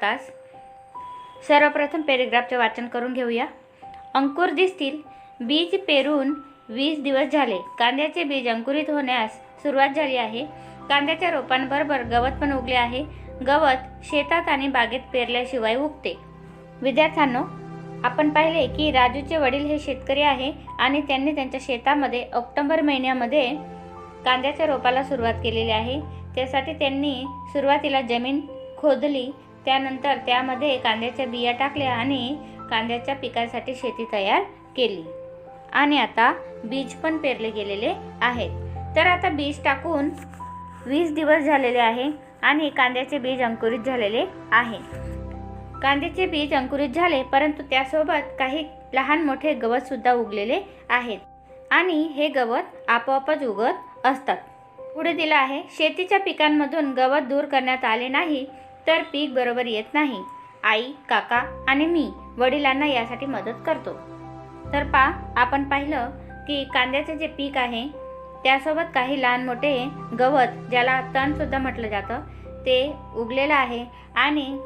तास। सर्वप्रथम पॅरेग्राफचे वाचन करून घेऊया। अंकुर दिसतील, बीज पेरून 20 दिवस झाले। कांद्याचे बीज अंकुरित होण्यास सुरुवात झाली आहे। कांद्याच्या रोपांबरोबर गवत पण उगले आहे। गवत शेतात आणि बागेत पेरल्याशिवाय उगते। विद्यार्थ्यांनो, आपण पाहिले की राजूचे वडील हे शेतकरी आहे आणि त्यांनी त्यांच्या शेतामध्ये ऑक्टोबर महिन्यामध्ये कांद्याच्या रोपाला सुरुवात केलेली आहे। त्यासाठी त्यांनी सुरुवातीला जमीन खोदली, त्यानंतर त्यामध्ये कांद्याच्या बिया टाकल्या आणि कांद्याच्या पिकासाठी शेती तयार केली आणि आता बीज पण पेरले गेलेले आहेत। तर आता बीज टाकून 20 दिवस झालेले आहे आणि कांद्याचे बीज अंकुरित झालेले आहे। कांद्याचे बीज अंकुरित झाले, परंतु त्यासोबत काही लहान मोठे गवत सुद्धा उगलेले आहेत आणि हे गवत आपोआपच उगत असतात। पुढे दिलं आहे, शेतीच्या पिकांमधून गवत दूर करण्यात आले नाही तर पीक बरोबर येत नाही। आई, काका आणि मी वडिलांना यासाठी मदत करतो। तर आपण पाहिलं की कांद्याचे जे पीक आहे त्यासोबत काही लहान मोठे गवत, ज्याला तण सुद्धा म्हटलं जातं, ते उगलेलं आहे आणि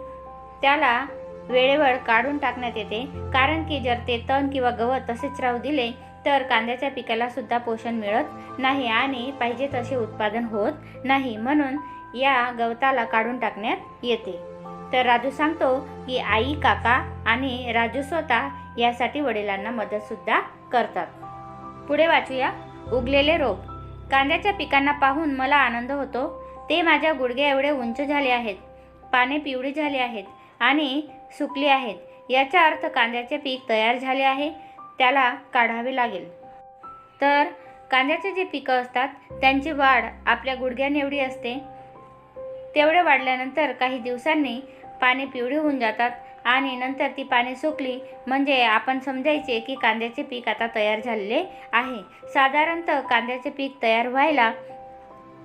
त्याला वेळेवर काढून टाकण्यात येते। कारण की जर ते तण किंवा गवत तसेच राहू दिले तर कांद्याच्या पिकाला सुद्धा पोषण मिळत नाही आणि पाहिजे तसे उत्पादन होत नाही, म्हणून या गवताला काढून टाकण्यात येते। तर राजू सांगतो की आई, काका आणि राजू स्वतः यासाठी वडिलांना मदत सुद्धा करतात। पुढे वाचूया। उगलेले रोप। कांद्याच्या पिकांना पाहून मला आनंद होतो। ते माझ्या गुडघ्या एवढे उंच झाले आहेत, पाने पिवळी झाली आहेत आणि सुकली आहेत। याचा अर्थ कांद्याचे पीक तयार झाले आहे, त्याला काढावे लागेल। तर कांद्याचे जे पिकं असतात त्यांची वाढ आपल्या गुडघ्याने एवढी असते। तेवढे वाढल्यानंतर काही दिवसांनी पाने पिवळी होऊन जातात आणि नंतर ती पाने सुकली म्हणजे आपण समजायचे की कांद्याचे पीक आता तयार झालेले आहे। साधारणतः कांद्याचे पीक तयार व्हायला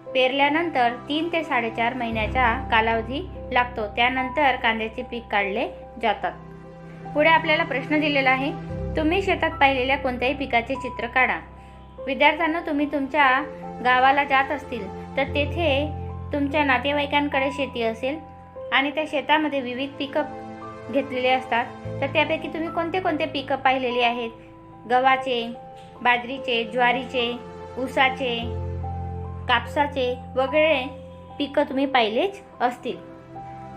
पेरल्यानंतर 3 ते 4.5 महिन्याचा कालावधी लागतो। त्यानंतर कांद्याचे पीक काढले जातात। पुढे आपल्याला प्रश्न दिलेला आहे, तुम्ही शेतात पाहिलेल्या कोणत्याही पिकाचे चित्र काढा। विद्यार्थ्यांना, तुम्ही तुमच्या गावाला जात असतील तर तेथे तुमच्या नातेवाईकांकडे शेती असेल आणि त्या शेतामध्ये विविध पिकं घेतलेले असतात। तर त्यापैकी तुम्ही कोणते कोणते पिकं पाहिलेली आहेत? गव्हाचे, बाजरीचे, ज्वारीचे, ऊसाचे, कापसाचे वगैरे पिकं तुम्ही पाहिलेच असतील।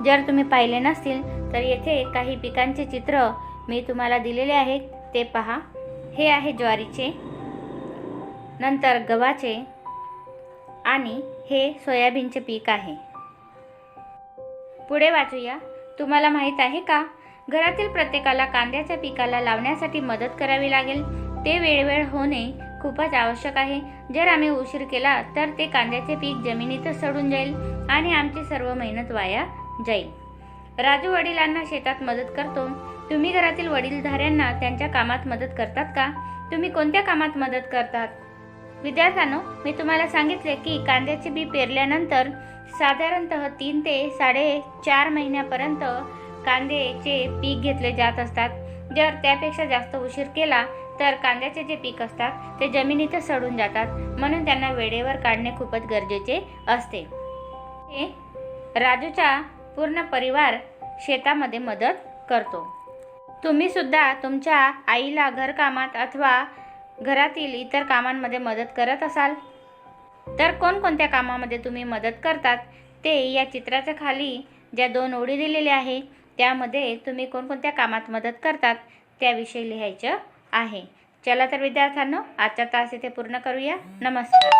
जर तुम्ही पाहिले नसतील तर येथे काही पिकांचे चित्र मी तुम्हाला दिलेले आहेत, ते पहा। हे आहे ज्वारीचे, नंतर गव्हाचे आणि हे सोयाबीनचे पीक आहे। पुढे वाचूया। तुम्हाला माहित आहे का, घरातील प्रत्येकाला कांद्याच्या पिकाला लावण्यासाठी मदत करावी लागेल। ते वेळोवेळी होणे खूपच आवश्यक आहे। जर आम्ही उशीर केला तर ते कांद्याचे पीक जमिनीतच सडून जाईल आणि आमची सर्व मेहनत वाया जाईल। राजू वडिलांना शेतात मदत करतो। तुम्ही घरातील वडीलधाऱ्यांना त्यांच्या कामात मदत करतात का? तुम्ही कोणत्या कामात मदत करतात? विद्यार्थ्यांनो, मी तुम्हाला सांगितले की कांद्याचे बी पेरल्यानंतर साधारणतः 3 ते 4.5 महिन्यापर्यंत कांद्याचे पीक घेतले जात असतात। जर त्यापेक्षा जास्त उशीर केला तर कांद्याचे जे पीक असतात ते जमिनीतच सडून जातात, म्हणून त्यांना वेळेवर काढणे खूपच गरजेचे असते। राजूचा पूर्ण परिवार शेतामध्ये मदत करतो। तुम्ही सुद्धा तुमच्या आईला घरकामात अथवा घरातील इतर कामांमध्ये मदत करत असाल तर कोणकोणत्या कामामध्ये तुम्ही मदत करतात ते या चित्राच्या खाली ज्या 2 ओळी दिलेल्या आहे त्यामध्ये तुम्ही कोणकोणत्या कामात मदत करतात त्याविषयी लिहायचं आहे। चला तर विद्यार्थ्यांनो, आजचा तास इथे पूर्ण करूया। नमस्कार।